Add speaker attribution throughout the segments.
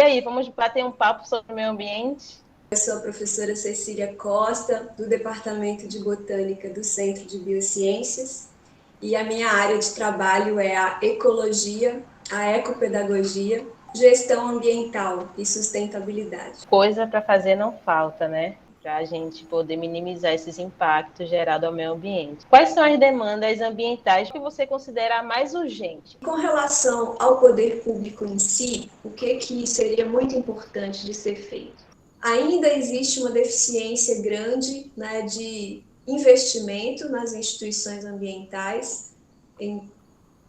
Speaker 1: aí, vamos bater um papo sobre o meio ambiente?
Speaker 2: Eu sou a professora Cecília Costa, do Departamento de Botânica do Centro de Biociências, e a minha área de trabalho é a ecologia, a ecopedagogia, gestão ambiental e sustentabilidade.
Speaker 1: Coisa para fazer não falta, né? Para a gente poder minimizar esses impactos gerados ao meio ambiente. Quais são as demandas ambientais que você considera mais urgente?
Speaker 2: Com relação ao poder público em si, o que seria muito importante de ser feito? Ainda existe uma deficiência grande, né, de investimento nas instituições ambientais.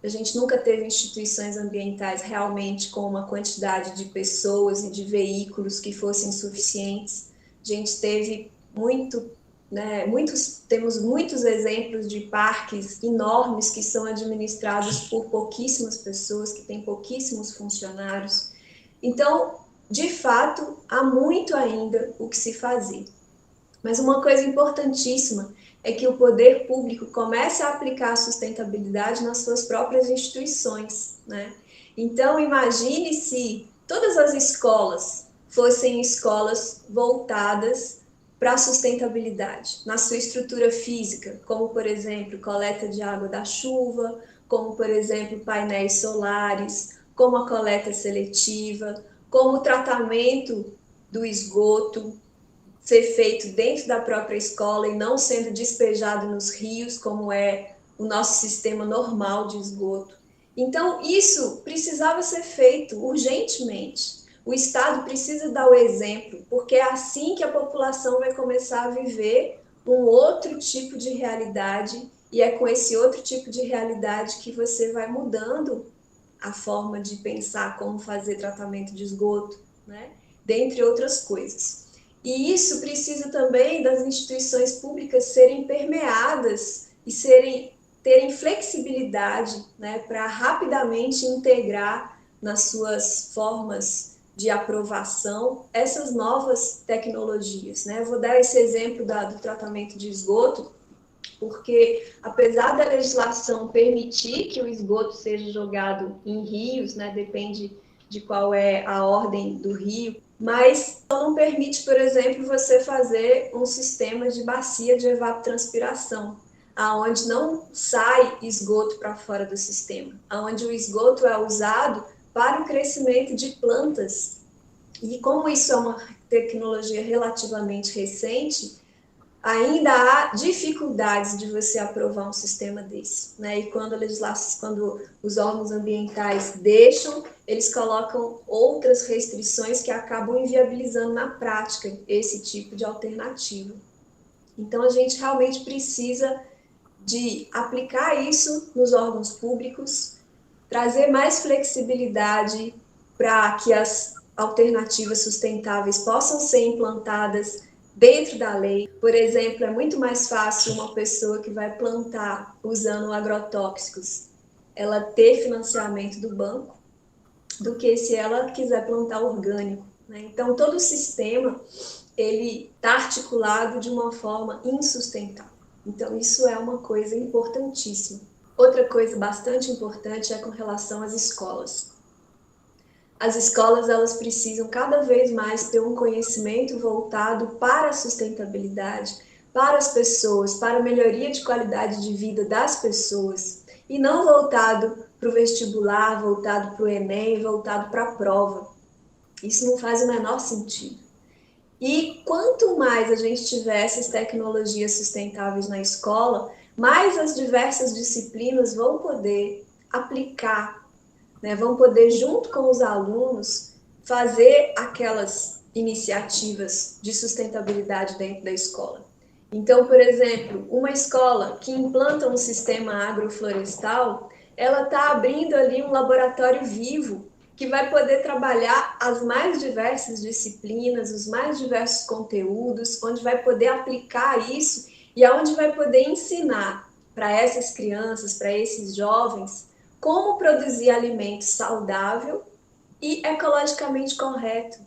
Speaker 2: A gente nunca teve instituições ambientais realmente com uma quantidade de pessoas e de veículos que fossem suficientes. A gente teve temos muitos exemplos de parques enormes que são administrados por pouquíssimas pessoas, que têm pouquíssimos funcionários. Então, de fato, há muito ainda o que se fazer. Mas uma coisa importantíssima é que o poder público comece a aplicar a sustentabilidade nas suas próprias instituições, né? Então, imagine se todas as escolas fossem escolas voltadas para a sustentabilidade, na sua estrutura física, como, por exemplo, coleta de água da chuva, como, por exemplo, painéis solares, como a coleta seletiva, como o tratamento do esgoto, ser feito dentro da própria escola e não sendo despejado nos rios, como é o nosso sistema normal de esgoto. Então, isso precisava ser feito urgentemente. O Estado precisa dar o exemplo, porque é assim que a população vai começar a viver um outro tipo de realidade, e é com esse outro tipo de realidade que você vai mudando a forma de pensar como fazer tratamento de esgoto, né? Dentre outras coisas. E isso precisa também das instituições públicas serem permeadas e terem flexibilidade, né, para rapidamente integrar nas suas formas de aprovação essas novas tecnologias, né? Eu vou dar esse exemplo do tratamento de esgoto, porque apesar da legislação permitir que o esgoto seja jogado em rios, né, depende de qual é a ordem do rio, mas não permite, por exemplo, você fazer um sistema de bacia de evapotranspiração, aonde não sai esgoto para fora do sistema, aonde o esgoto é usado para o crescimento de plantas. E como isso é uma tecnologia relativamente recente, ainda há dificuldades de você aprovar um sistema desse, né? E quando os órgãos ambientais deixam, eles colocam outras restrições que acabam inviabilizando na prática esse tipo de alternativa. Então, a gente realmente precisa de aplicar isso nos órgãos públicos, trazer mais flexibilidade para que as alternativas sustentáveis possam ser implantadas dentro da lei. Por exemplo, é muito mais fácil uma pessoa que vai plantar usando agrotóxicos, ela ter financiamento do banco, do que se ela quiser plantar orgânico, né? Então, todo o sistema ele está articulado de uma forma insustentável. Então, isso é uma coisa importantíssima. Outra coisa bastante importante é com relação às escolas. As escolas elas precisam cada vez mais ter um conhecimento voltado para a sustentabilidade, para as pessoas, para a melhoria de qualidade de vida das pessoas, e não voltado para o vestibular, voltado para o Enem, voltado para a prova. Isso não faz o menor sentido. E quanto mais a gente tiver essas tecnologias sustentáveis na escola, mais as diversas disciplinas vão poder aplicar, né? Vão poder, junto com os alunos, fazer aquelas iniciativas de sustentabilidade dentro da escola. Então, por exemplo, uma escola que implanta um sistema agroflorestal, ela está abrindo ali um laboratório vivo que vai poder trabalhar as mais diversas disciplinas, os mais diversos conteúdos, onde vai poder aplicar isso e aonde vai poder ensinar para essas crianças, para esses jovens, como produzir alimento saudável e ecologicamente correto,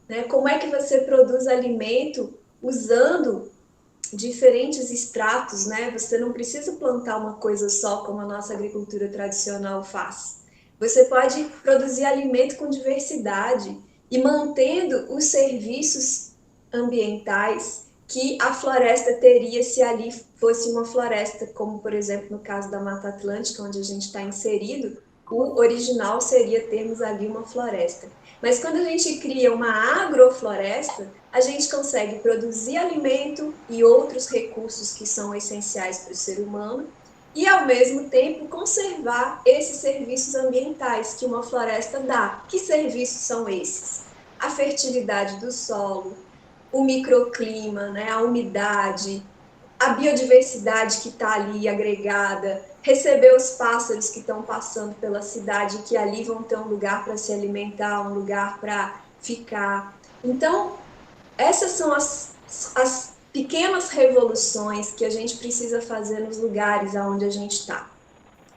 Speaker 2: né? Como é que você produz alimento usando diferentes extratos, né? Você não precisa plantar uma coisa só como a nossa agricultura tradicional faz. Você pode produzir alimento com diversidade e mantendo os serviços ambientais que a floresta teria se ali fosse uma floresta, como, por exemplo, no caso da Mata Atlântica, onde a gente está inserido, o original seria termos ali uma floresta. Mas quando a gente cria uma agrofloresta, a gente consegue produzir alimento e outros recursos que são essenciais para o ser humano e, ao mesmo tempo, conservar esses serviços ambientais que uma floresta dá. Que serviços são esses? A fertilidade do solo, o microclima, né, a umidade, a biodiversidade que está ali agregada, receber os pássaros que estão passando pela cidade, que ali vão ter um lugar para se alimentar, um lugar para ficar. Então, essas são as pequenas revoluções que a gente precisa fazer nos lugares onde a gente está.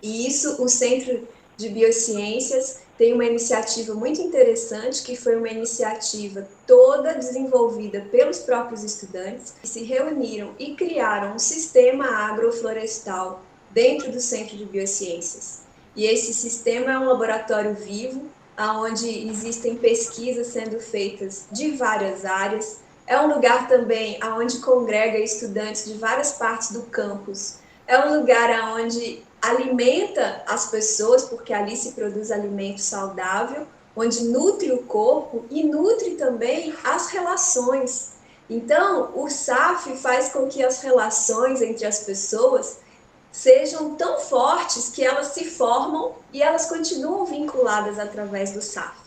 Speaker 2: E isso, o Centro de Biociências tem uma iniciativa muito interessante, que foi uma iniciativa toda desenvolvida pelos próprios estudantes, que se reuniram e criaram um sistema agroflorestal dentro do Centro de Biociências. E esse sistema é um laboratório vivo, onde existem pesquisas sendo feitas de várias áreas. É um lugar também onde congrega estudantes de várias partes do campus. É um lugar onde alimenta as pessoas, porque ali se produz alimento saudável, onde nutre o corpo e nutre também as relações. Então, o SAF faz com que as relações entre as pessoas sejam tão fortes que elas se formam e elas continuam vinculadas através do SAF.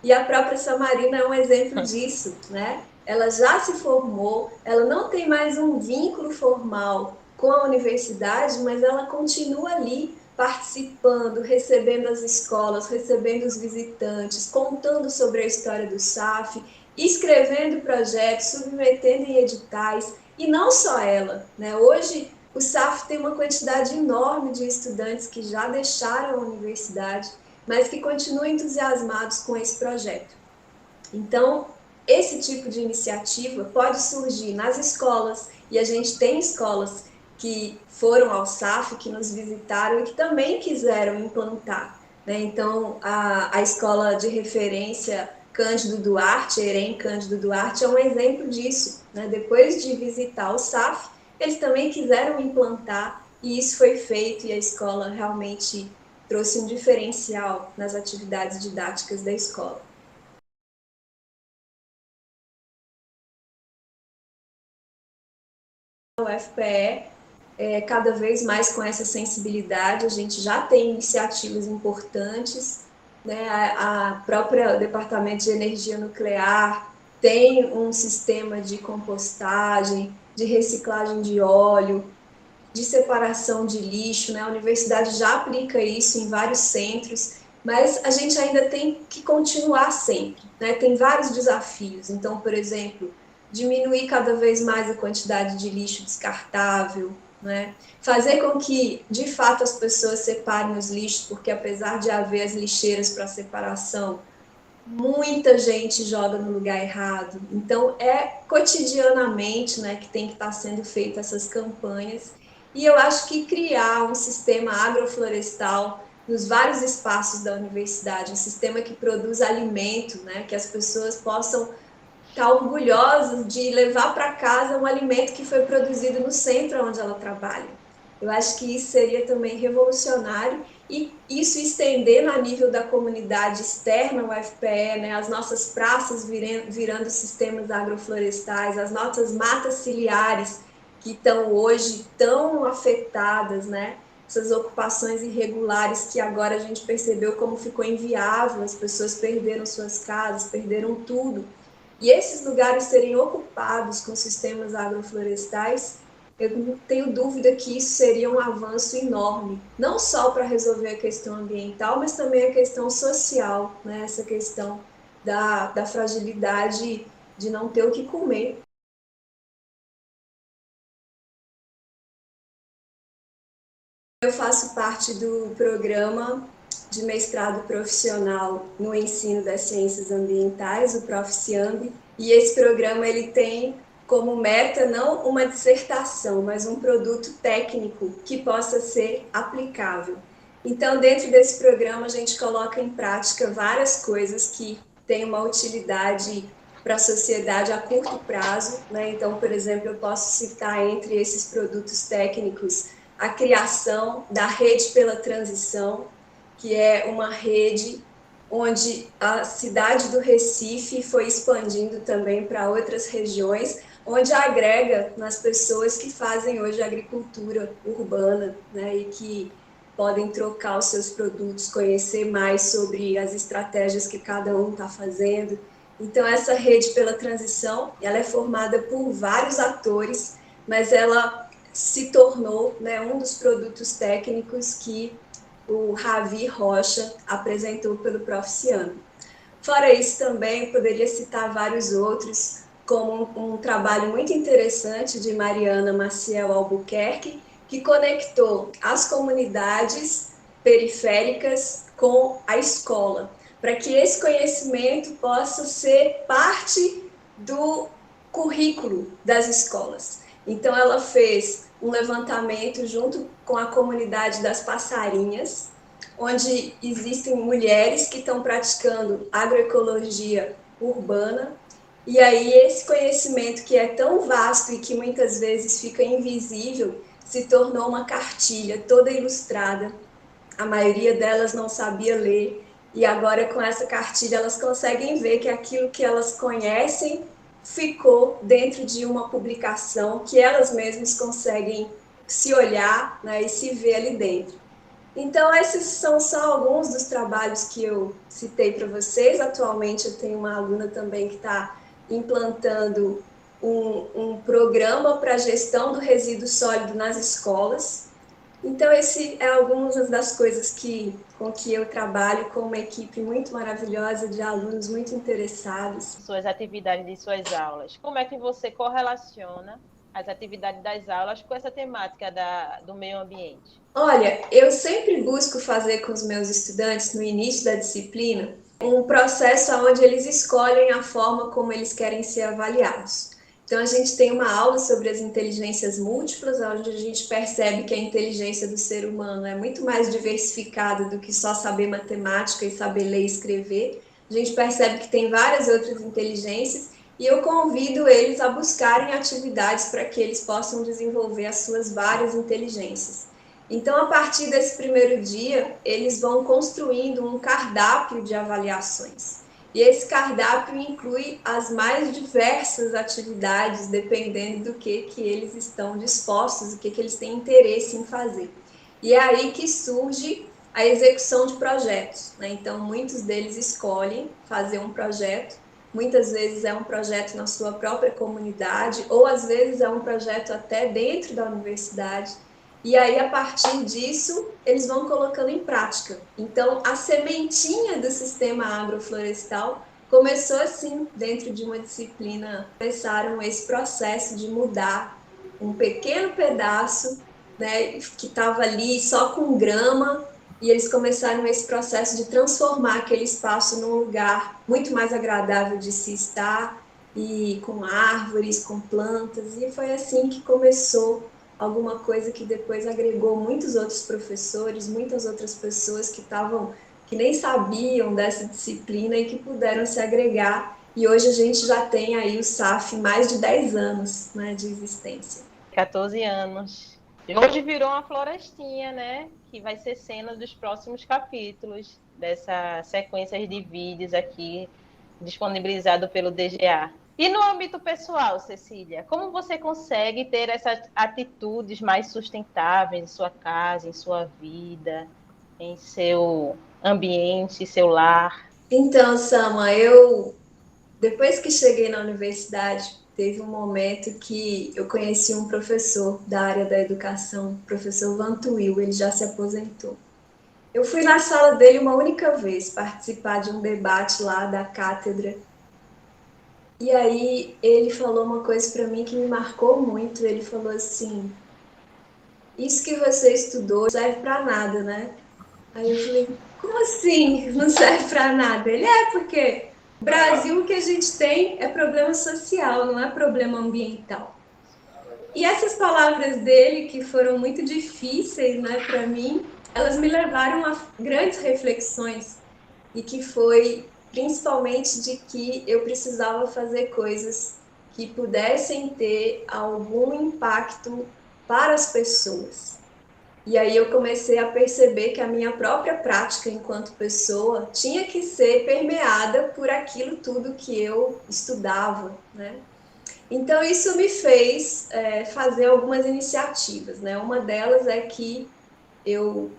Speaker 2: E a própria Samarina é um exemplo disso, né? Ela já se formou, ela não tem mais um vínculo formal com a universidade, mas ela continua ali participando, recebendo as escolas, recebendo os visitantes, contando sobre a história do SAF, escrevendo projetos, submetendo em editais, e não só ela, né? Hoje o SAF tem uma quantidade enorme de estudantes que já deixaram a universidade, mas que continuam entusiasmados com esse projeto. Então, esse tipo de iniciativa pode surgir nas escolas, e a gente tem escolas que foram ao SAF, que nos visitaram e que também quiseram implantar, né? Então, a escola de referência Cândido Duarte, EREM Cândido Duarte, é um exemplo disso, né? Depois de visitar o SAF, eles também quiseram implantar, e isso foi feito, e a escola realmente trouxe um diferencial nas atividades didáticas da escola. O UFPE, cada vez mais com essa sensibilidade, a gente já tem iniciativas importantes, né? A própria Departamento de Energia Nuclear tem um sistema de compostagem, de reciclagem de óleo, de separação de lixo, né? A universidade já aplica isso em vários centros, mas a gente ainda tem que continuar sempre, né? Tem vários desafios. Então, por exemplo, diminuir cada vez mais a quantidade de lixo descartável, né? Fazer com que, de fato, as pessoas separem os lixos, porque apesar de haver as lixeiras para separação, muita gente joga no lugar errado. Então, é cotidianamente, né, que tem que estar sendo feitas essas campanhas. E eu acho que criar um sistema agroflorestal nos vários espaços da universidade, um sistema que produz alimento, né, que as pessoas possam estar orgulhosas de levar para casa um alimento que foi produzido no centro onde ela trabalha. Eu acho que isso seria também revolucionário e isso estendendo a nível da comunidade externa ao UFPE, né, as nossas praças virando sistemas agroflorestais, as nossas matas ciliares que estão hoje tão afetadas, né, essas ocupações irregulares que agora a gente percebeu como ficou inviável, as pessoas perderam suas casas, perderam tudo. E esses lugares serem ocupados com sistemas agroflorestais, eu não tenho dúvida que isso seria um avanço enorme, não só para resolver a questão ambiental, mas também a questão social, né? Essa questão da fragilidade de não ter o que comer. Eu faço parte do programa de mestrado profissional no ensino das ciências ambientais, o ProfCiamb, e esse programa ele tem como meta não uma dissertação, mas um produto técnico que possa ser aplicável. Então, dentro desse programa, a gente coloca em prática várias coisas que tem uma utilidade para a sociedade a curto prazo, né? Então, por exemplo, eu posso citar entre esses produtos técnicos a criação da Rede pela Transição, que é uma rede onde a cidade do Recife foi expandindo também para outras regiões, onde agrega nas pessoas que fazem hoje agricultura urbana, né, e que podem trocar os seus produtos, conhecer mais sobre as estratégias que cada um está fazendo. Então, essa rede pela transição, ela é formada por vários atores, mas ela se tornou, né, um dos produtos técnicos que o Ravi Rocha apresentou pelo Proficiano. Fora isso, também poderia citar vários outros, como um trabalho muito interessante de Mariana Maciel Albuquerque, que conectou as comunidades periféricas com a escola, para que esse conhecimento possa ser parte do currículo das escolas. Então, ela fez um levantamento junto com a comunidade das passarinhas, onde existem mulheres que estão praticando agroecologia urbana, e aí esse conhecimento que é tão vasto e que muitas vezes fica invisível, se tornou uma cartilha toda ilustrada. A maioria delas não sabia ler, e agora com essa cartilha elas conseguem ver que aquilo que elas conhecem ficou dentro de uma publicação que elas mesmas conseguem se olhar, né, e se ver ali dentro. Então, esses são só alguns dos trabalhos que eu citei para vocês. Atualmente, eu tenho uma aluna também que está implantando um programa para gestão do resíduo sólido nas escolas. Então, esse é algumas das coisas com que eu trabalho com uma equipe muito maravilhosa de alunos muito interessados.
Speaker 1: Suas atividades de suas aulas. Como é que você correlaciona as atividades das aulas com essa temática do meio ambiente?
Speaker 2: Olha, eu sempre busco fazer com os meus estudantes, no início da disciplina, um processo onde eles escolhem a forma como eles querem ser avaliados. Então, a gente tem uma aula sobre as inteligências múltiplas, onde a gente percebe que a inteligência do ser humano é muito mais diversificada do que só saber matemática e saber ler e escrever. A gente percebe que tem várias outras inteligências e eu convido eles a buscarem atividades para que eles possam desenvolver as suas várias inteligências. Então, a partir desse primeiro dia, eles vão construindo um cardápio de avaliações. E esse cardápio inclui as mais diversas atividades, dependendo do que eles estão dispostos, o que eles têm interesse em fazer. E é aí que surge a execução de projetos, né? Então, muitos deles escolhem fazer um projeto, muitas vezes é um projeto na sua própria comunidade, ou às vezes é um projeto até dentro da universidade. E aí, a partir disso, eles vão colocando em prática. Então, a sementinha do sistema agroflorestal começou assim, dentro de uma disciplina. Começaram esse processo de mudar um pequeno pedaço, né, que estava ali só com grama, e eles começaram esse processo de transformar aquele espaço num lugar muito mais agradável de se estar, e com árvores, com plantas, e foi assim que começou alguma coisa que depois agregou muitos outros professores, muitas outras pessoas que nem sabiam dessa disciplina e que puderam se agregar. E hoje a gente já tem aí o SAF mais de 10 anos, né, de existência.
Speaker 1: 14 anos. E hoje virou uma florestinha, né? Que vai ser cena dos próximos capítulos dessa sequência de vídeos aqui disponibilizado pelo DGA. E no âmbito pessoal, Cecília, como você consegue ter essas atitudes mais sustentáveis em sua casa, em sua vida, em seu ambiente, seu lar?
Speaker 2: Então, Sama, depois que cheguei na universidade, teve um momento que eu conheci um professor da área da educação, o professor Vantuil, ele já se aposentou. Eu fui na sala dele uma única vez, participar de um debate lá da cátedra. E aí ele falou uma coisa para mim que me marcou muito. Ele falou assim: isso que você estudou não serve para nada, né? Aí eu falei: como assim não serve para nada? Ele porque no Brasil o que a gente tem é problema social, não é problema ambiental. E essas palavras dele, que foram muito difíceis, né, para mim, elas me levaram a grandes reflexões, e que foi principalmente de que eu precisava fazer coisas que pudessem ter algum impacto para as pessoas. E aí eu comecei a perceber que a minha própria prática enquanto pessoa tinha que ser permeada por aquilo tudo que eu estudava, né? Então isso me fez fazer algumas iniciativas, né? Uma delas é que eu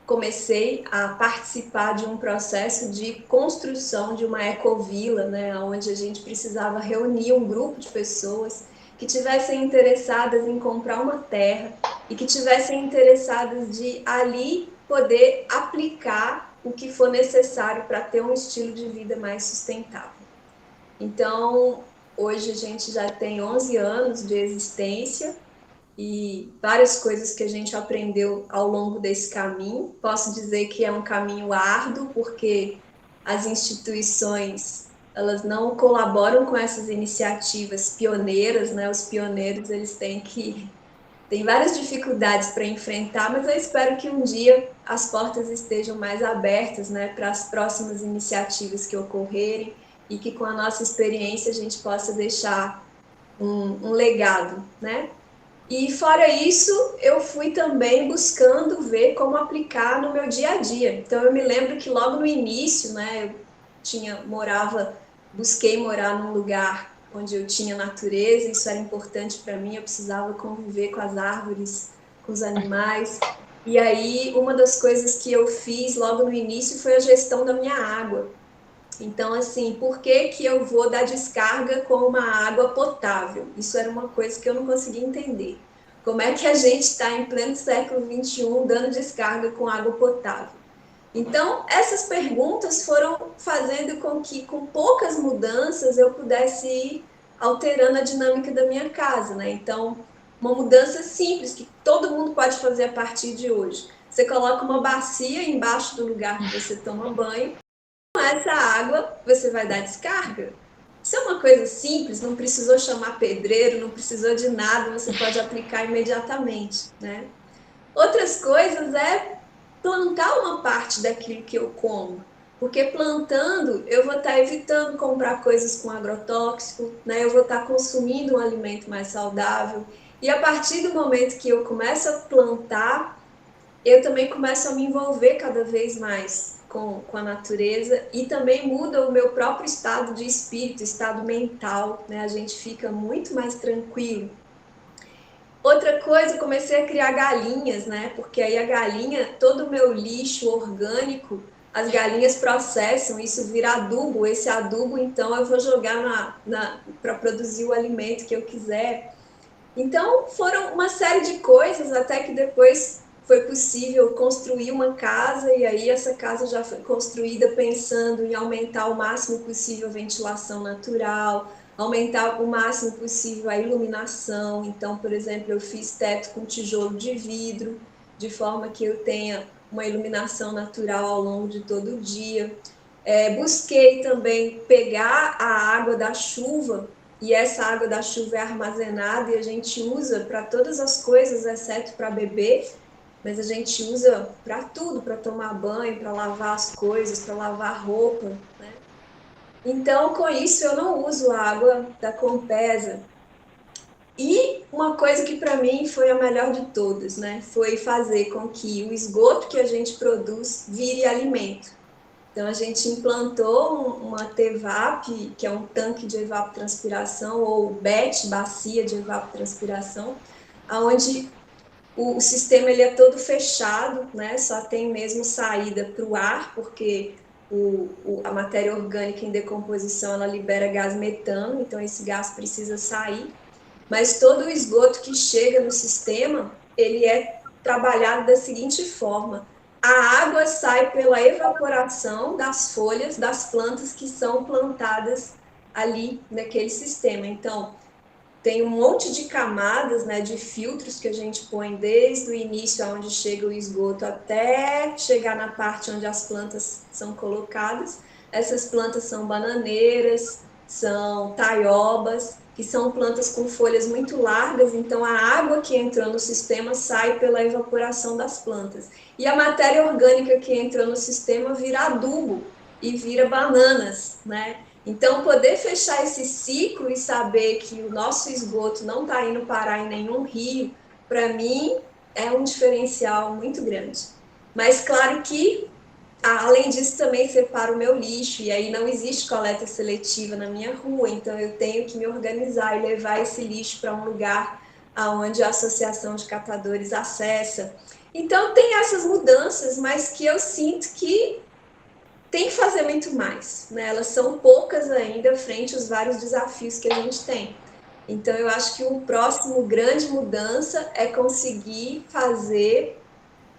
Speaker 2: comecei a participar de um processo de construção de uma ecovila, né, onde a gente precisava reunir um grupo de pessoas que tivessem interessadas em comprar uma terra e que tivessem interessadas de ali poder aplicar o que for necessário para ter um estilo de vida mais sustentável. Então, hoje a gente já tem 11 anos de existência e várias coisas que a gente aprendeu ao longo desse caminho. Posso dizer que é um caminho árduo, porque as instituições elas não colaboram com essas iniciativas pioneiras, né? Os pioneiros eles têm várias dificuldades para enfrentar, mas eu espero que um dia as portas estejam mais abertas, né, para as próximas iniciativas que ocorrerem e que com a nossa experiência a gente possa deixar um legado, né? E fora isso, eu fui também buscando ver como aplicar no meu dia a dia. Então eu me lembro que logo no início, né, busquei morar num lugar onde eu tinha natureza, isso era importante para mim, eu precisava conviver com as árvores, com os animais. E aí uma das coisas que eu fiz logo no início foi a gestão da minha água. Então, assim, por que que eu vou dar descarga com uma água potável? Isso era uma coisa que eu não conseguia entender. Como é que a gente está em pleno século XXI dando descarga com água potável? Então, essas perguntas foram fazendo com que, com poucas mudanças, eu pudesse ir alterando a dinâmica da minha casa, né? Então, uma mudança simples que todo mundo pode fazer a partir de hoje. Você coloca uma bacia embaixo do lugar que você toma banho, essa água você vai dar descarga. Isso é uma coisa simples, não precisou chamar pedreiro, não precisou de nada, você pode aplicar imediatamente, né? Outras coisas é plantar uma parte daquilo que eu como, porque plantando eu vou estar evitando comprar coisas com agrotóxico, né? Eu vou estar consumindo um alimento mais saudável. E a partir do momento que eu começo a plantar, eu também começo a me envolver cada vez mais com a natureza e também muda o meu próprio estado de espírito, estado mental, né? A gente fica muito mais tranquilo. Outra coisa, eu comecei a criar galinhas, né? Porque aí a galinha, todo o meu lixo orgânico, as galinhas processam, isso vira adubo. Esse adubo, então, eu vou jogar para produzir o alimento que eu quiser. Então, foram uma série de coisas, até que depois foi possível construir uma casa, e aí essa casa já foi construída pensando em aumentar o máximo possível a ventilação natural, aumentar o máximo possível a iluminação. Então, por exemplo, eu fiz teto com tijolo de vidro, de forma que eu tenha uma iluminação natural ao longo de todo o dia. Busquei também pegar a água da chuva, e essa água da chuva é armazenada e a gente usa para todas as coisas, exceto para beber, mas a gente usa para tudo, para tomar banho, para lavar as coisas, para lavar roupa, né? Então, com isso, eu não uso a água da Compesa. E uma coisa que para mim foi a melhor de todas, né? Foi fazer com que o esgoto que a gente produz vire alimento. Então, a gente implantou uma TEVAP, que é um tanque de evapotranspiração, ou BET, bacia de evapotranspiração, onde o sistema ele é todo fechado, né? Só tem mesmo saída para o ar, porque a matéria orgânica em decomposição ela libera gás metano, então esse gás precisa sair. Mas todo o esgoto que chega no sistema, ele é trabalhado da seguinte forma: a água sai pela evaporação das folhas das plantas que são plantadas ali naquele sistema. Então, tem um monte de camadas, né, de filtros que a gente põe desde o início, onde chega o esgoto, até chegar na parte onde as plantas são colocadas. Essas plantas são bananeiras, são taiobas, que são plantas com folhas muito largas, então a água que entrou no sistema sai pela evaporação das plantas. E a matéria orgânica que entrou no sistema vira adubo e vira bananas, né? Então, poder fechar esse ciclo e saber que o nosso esgoto não está indo parar em nenhum rio, para mim, é um diferencial muito grande. Mas, claro que, além disso, também separo o meu lixo, e aí não existe coleta seletiva na minha rua, então eu tenho que me organizar e levar esse lixo para um lugar onde a associação de catadores acessa. Então, tem essas mudanças, mas que eu sinto que tem que fazer muito mais, né? Elas são poucas ainda frente aos vários desafios que a gente tem. Então, eu acho que o próximo grande mudança é conseguir fazer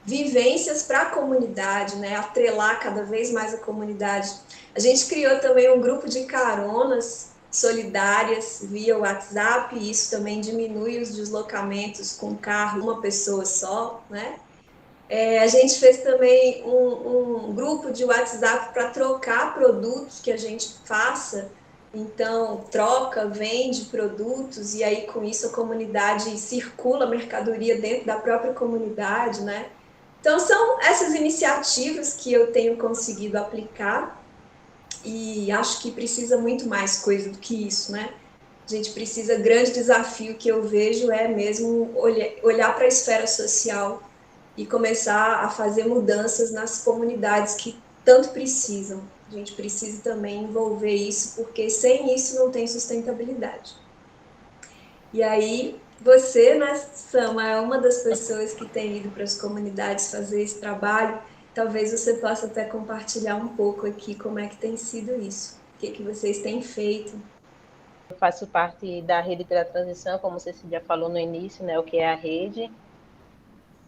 Speaker 2: vivências para a comunidade, né? Atrelar cada vez mais a comunidade. A gente criou também um grupo de caronas solidárias via WhatsApp, e isso também diminui os deslocamentos com carro, uma pessoa só, né? A gente fez também um grupo de WhatsApp para trocar produtos que a gente faça. Então, troca, vende produtos, e aí com isso a comunidade circula a mercadoria dentro da própria comunidade, né? Então, são essas iniciativas que eu tenho conseguido aplicar, e acho que precisa muito mais coisa do que isso, né? A gente precisa, grande desafio que eu vejo é mesmo olhar para a esfera social e começar a fazer mudanças nas comunidades que tanto precisam. A gente precisa também envolver isso, porque sem isso não tem sustentabilidade. E aí, você, né, Sama, é uma das pessoas que tem ido para as comunidades fazer esse trabalho. Talvez você possa até compartilhar um pouco aqui como é que tem sido isso. O que vocês têm feito?
Speaker 1: Eu faço parte da Rede pela Transição, como você já falou no início, né, o que é a rede.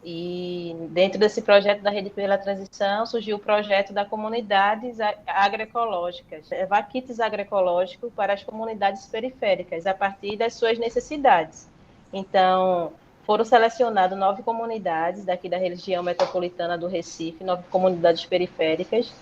Speaker 1: E dentro desse projeto da Rede pela Transição surgiu o projeto da comunidades agroecológicas, kits agroecológicos para as comunidades periféricas, a partir das suas necessidades. Então, foram selecionadas 9 comunidades daqui da região metropolitana do Recife, 9 comunidades periféricas,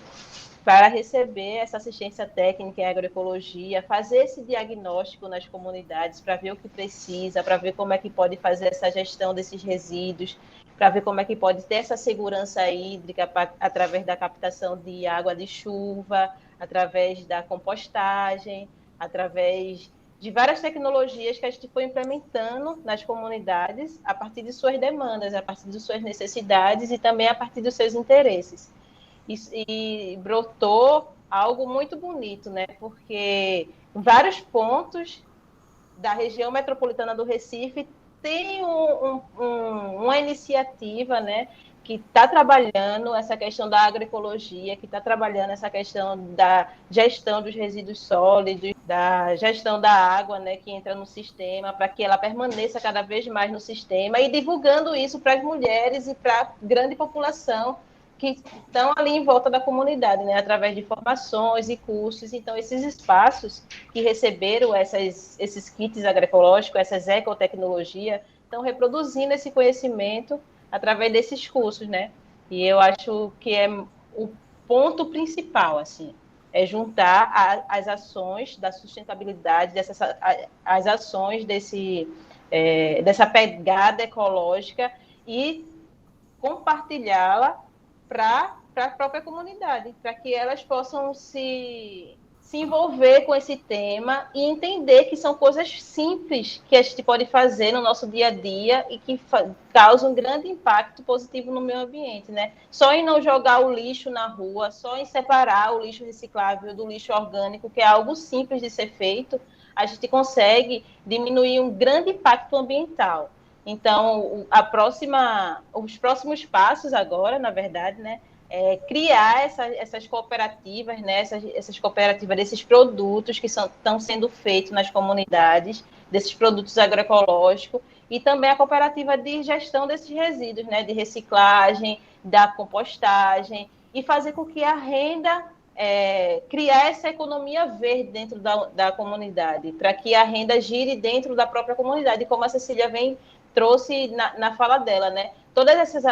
Speaker 1: para receber essa assistência técnica em agroecologia, fazer esse diagnóstico nas comunidades, para ver o que precisa, para ver como é que pode fazer essa gestão desses resíduos, para ver como é que pode ter essa segurança hídrica através da captação de água de chuva, através da compostagem, através de várias tecnologias que a gente foi implementando nas comunidades a partir de suas demandas, a partir de suas necessidades e também a partir dos seus interesses. E brotou algo muito bonito, né? Porque vários pontos da região metropolitana do Recife tem uma iniciativa, né, que está trabalhando essa questão da agroecologia, que está trabalhando essa questão da gestão dos resíduos sólidos, da gestão da água, né, que entra no sistema, para que ela permaneça cada vez mais no sistema, e divulgando isso para as mulheres e para a grande população que estão ali em volta da comunidade, né, através de formações e cursos. Então, esses espaços que receberam esses kits agroecológicos, essas ecotecnologias, estão reproduzindo esse conhecimento através desses cursos, né? E eu acho que é o ponto principal, assim, é juntar as ações da sustentabilidade, as ações dessa pegada ecológica e compartilhá-la para a própria comunidade, para que elas possam se envolver com esse tema e entender que são coisas simples que a gente pode fazer no nosso dia a dia e que causam um grande impacto positivo no meio ambiente, né? Só em não jogar o lixo na rua, só em separar o lixo reciclável do lixo orgânico, que é algo simples de ser feito, a gente consegue diminuir um grande impacto ambiental. Então, os próximos passos agora, na verdade, né, é criar essas cooperativas, né, essas cooperativas desses produtos que estão sendo feitos nas comunidades, desses produtos agroecológicos, e também a cooperativa de gestão desses resíduos, né, de reciclagem, da compostagem, e fazer com que a renda, criar essa economia verde dentro da comunidade, para que a renda gire dentro da própria comunidade, como a Cecília trouxe na fala dela, né? Todas essas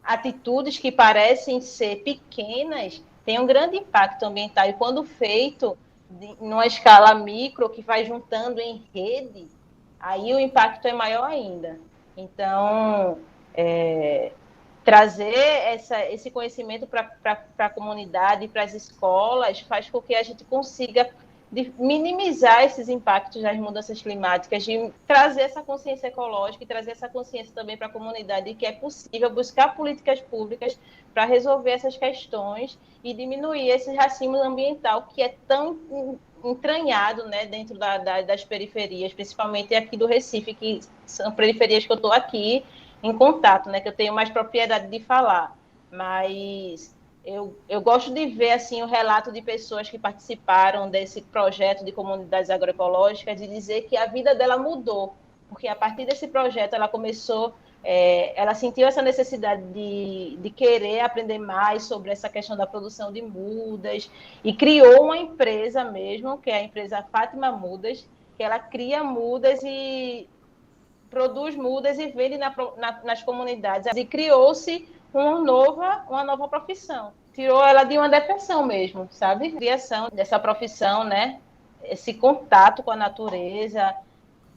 Speaker 1: atitudes que parecem ser pequenas têm um grande impacto ambiental, e quando feito numa escala micro, que vai juntando em rede, aí o impacto é maior ainda. Então, trazer esse conhecimento para a comunidade e para as escolas faz com que a gente consiga minimizar esses impactos das mudanças climáticas, de trazer essa consciência ecológica e trazer essa consciência também para a comunidade de que é possível buscar políticas públicas para resolver essas questões e diminuir esse racismo ambiental que é tão entranhado, né, dentro das periferias, principalmente aqui do Recife, que são periferias que eu estou aqui em contato, né, que eu tenho mais propriedade de falar, mas eu gosto de ver assim o relato de pessoas que participaram desse projeto de comunidades agroecológicas, de dizer que a vida dela mudou, porque a partir desse projeto ela começou, ela sentiu essa necessidade de querer aprender mais sobre essa questão da produção de mudas e criou uma empresa mesmo, que é a empresa Fátima Mudas, que ela cria mudas e produz mudas e vende nas comunidades. E criou-se uma nova profissão. Tirou ela de uma depressão mesmo, sabe? Criação dessa profissão, né? Esse contato com a natureza,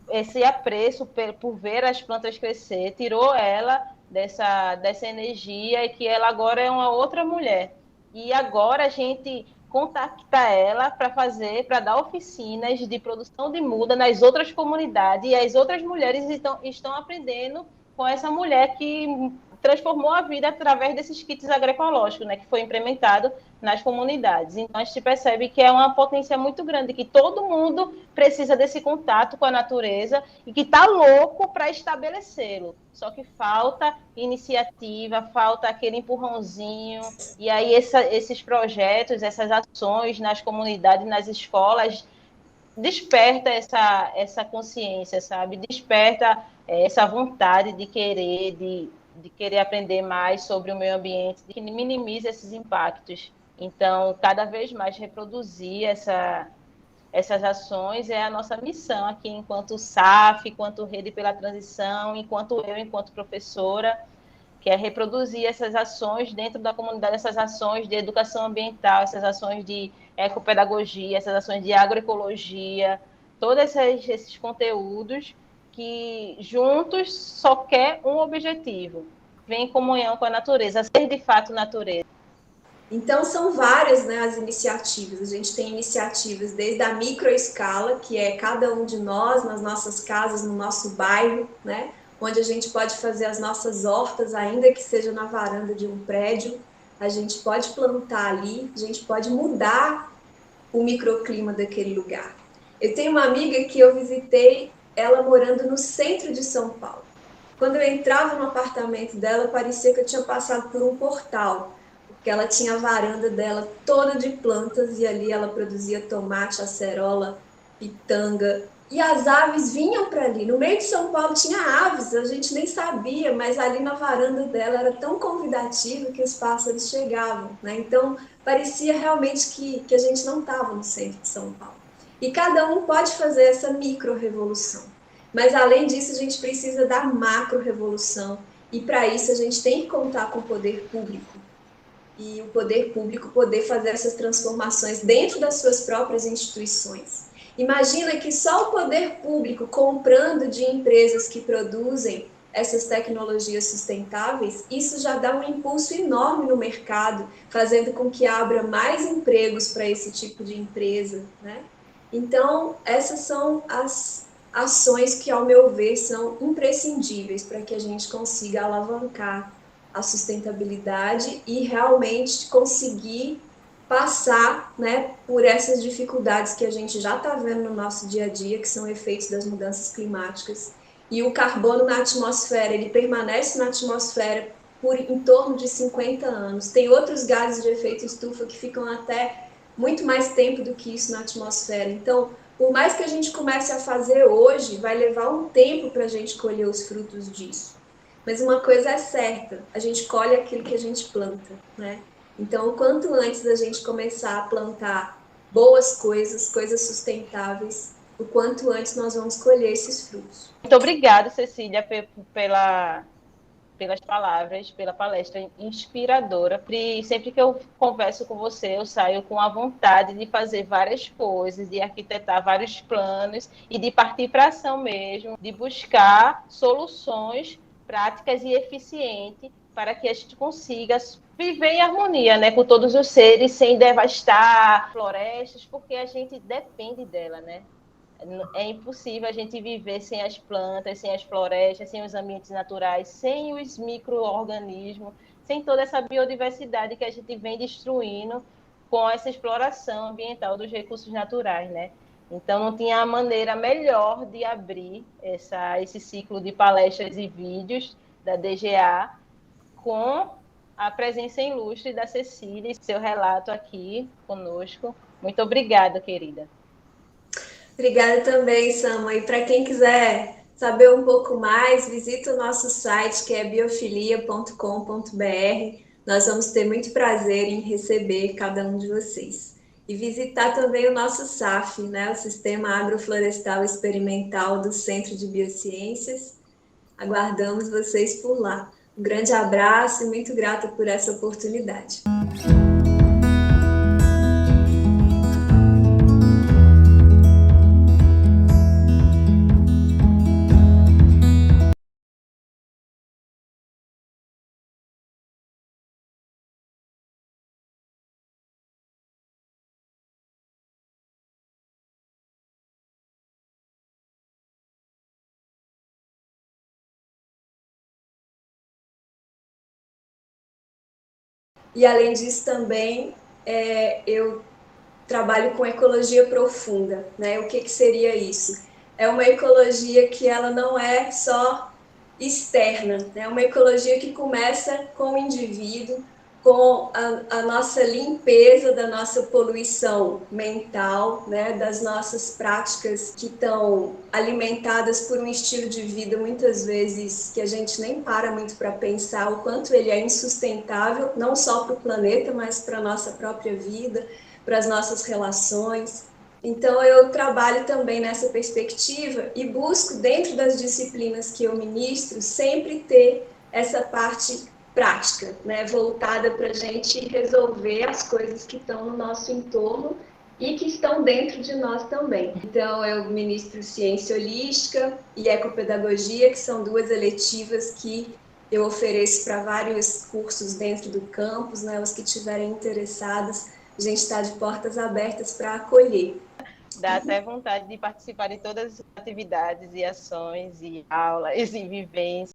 Speaker 1: esse apreço por ver as plantas crescer, tirou ela dessa energia e que ela agora é uma outra mulher. E agora a gente contacta ela para dar oficinas de produção de muda nas outras comunidades e as outras mulheres estão aprendendo com essa mulher que transformou a vida através desses kits agroecológicos, né, que foi implementado nas comunidades. Então, a gente percebe que é uma potência muito grande, que todo mundo precisa desse contato com a natureza e que está louco para estabelecê-lo. Só que falta iniciativa, falta aquele empurrãozinho. E aí, esses projetos, essas ações nas comunidades, nas escolas, desperta essa consciência, sabe? Desperta essa vontade de querer aprender mais sobre o meio ambiente, que minimiza esses impactos. Então, cada vez mais reproduzir essas ações é a nossa missão aqui, enquanto SAF, enquanto Rede pela Transição, enquanto professora, que é reproduzir essas ações dentro da comunidade, essas ações de educação ambiental, essas ações de ecopedagogia, essas ações de agroecologia, todos esses conteúdos que juntos só quer um objetivo, vem em comunhão com a natureza, ser de fato natureza.
Speaker 2: Então, são várias, né, as iniciativas. A gente tem iniciativas desde a microescala, que é cada um de nós, nas nossas casas, no nosso bairro, né, onde a gente pode fazer as nossas hortas, ainda que seja na varanda de um prédio. A gente pode plantar ali, a gente pode mudar o microclima daquele lugar. Eu tenho uma amiga que eu visitei, ela morando no centro de São Paulo. Quando eu entrava no apartamento dela, parecia que eu tinha passado por um portal, porque ela tinha a varanda dela toda de plantas e ali ela produzia tomate, acerola, pitanga, e as aves vinham para ali. No meio de São Paulo tinha aves, a gente nem sabia, mas ali na varanda dela era tão convidativo que os pássaros chegavam, né? Então parecia realmente que a gente não estava no centro de São Paulo. E cada um pode fazer essa micro-revolução. Mas além disso, a gente precisa da macro-revolução. E para isso a gente tem que contar com o poder público. E o poder público poder fazer essas transformações dentro das suas próprias instituições. Imagina que só o poder público comprando de empresas que produzem essas tecnologias sustentáveis, isso já dá um impulso enorme no mercado, fazendo com que abra mais empregos para esse tipo de empresa, né? Então, essas são as ações que, ao meu ver, são imprescindíveis para que a gente consiga alavancar a sustentabilidade e realmente conseguir passar, né, por essas dificuldades que a gente já está vendo no nosso dia a dia, que são efeitos das mudanças climáticas. E o carbono na atmosfera, ele permanece na atmosfera por em torno de 50 anos. Tem outros gases de efeito estufa que ficam até muito mais tempo do que isso na atmosfera. Então, por mais que a gente comece a fazer hoje, vai levar um tempo para a gente colher os frutos disso. Mas uma coisa é certa, a gente colhe aquilo que a gente planta, né? Então, o quanto antes da gente começar a plantar boas coisas, coisas sustentáveis, o quanto antes nós vamos colher esses frutos.
Speaker 1: Muito obrigada, Cecília, pelas palavras, pela palestra inspiradora. E sempre que eu converso com você, eu saio com a vontade de fazer várias coisas, de arquitetar vários planos e de partir para a ação mesmo, de buscar soluções práticas e eficientes para que a gente consiga viver em harmonia, né, com todos os seres, sem devastar florestas, porque a gente depende dela, né? É impossível a gente viver sem as plantas, sem as florestas, sem os ambientes naturais, sem os micro-organismos, sem toda essa biodiversidade que a gente vem destruindo com essa exploração ambiental dos recursos naturais, né? Então, não tinha maneira melhor de abrir esse ciclo de palestras e vídeos da DGA com a presença ilustre da Cecília e seu relato aqui conosco. Muito obrigada, querida.
Speaker 2: Obrigada também, Sama. E para quem quiser saber um pouco mais, visita o nosso site, que é biofilia.com.br. Nós vamos ter muito prazer em receber cada um de vocês. E visitar também o nosso SAF, né, o Sistema Agroflorestal Experimental do Centro de Biociências. Aguardamos vocês por lá. Um grande abraço e muito grata por essa oportunidade. E, além disso, também eu trabalho com ecologia profunda, né? O que seria isso? É uma ecologia que ela não é só externa, né? É uma ecologia que começa com o indivíduo, com a nossa limpeza da nossa poluição mental, né? Das nossas práticas que estão alimentadas por um estilo de vida, muitas vezes, que a gente nem para muito para pensar o quanto ele é insustentável, não só para o planeta, mas para a nossa própria vida, para as nossas relações. Então, eu trabalho também nessa perspectiva e busco, dentro das disciplinas que eu ministro, sempre ter essa parte prática, né, voltada para a gente resolver as coisas que estão no nosso entorno e que estão dentro de nós também. Então, eu ministro ciência holística e ecopedagogia, que são duas eletivas que eu ofereço para vários cursos dentro do campus, né, os que estiverem interessados, a gente está de portas abertas para acolher.
Speaker 1: Dá até vontade de participar de todas as atividades e ações e aulas e vivências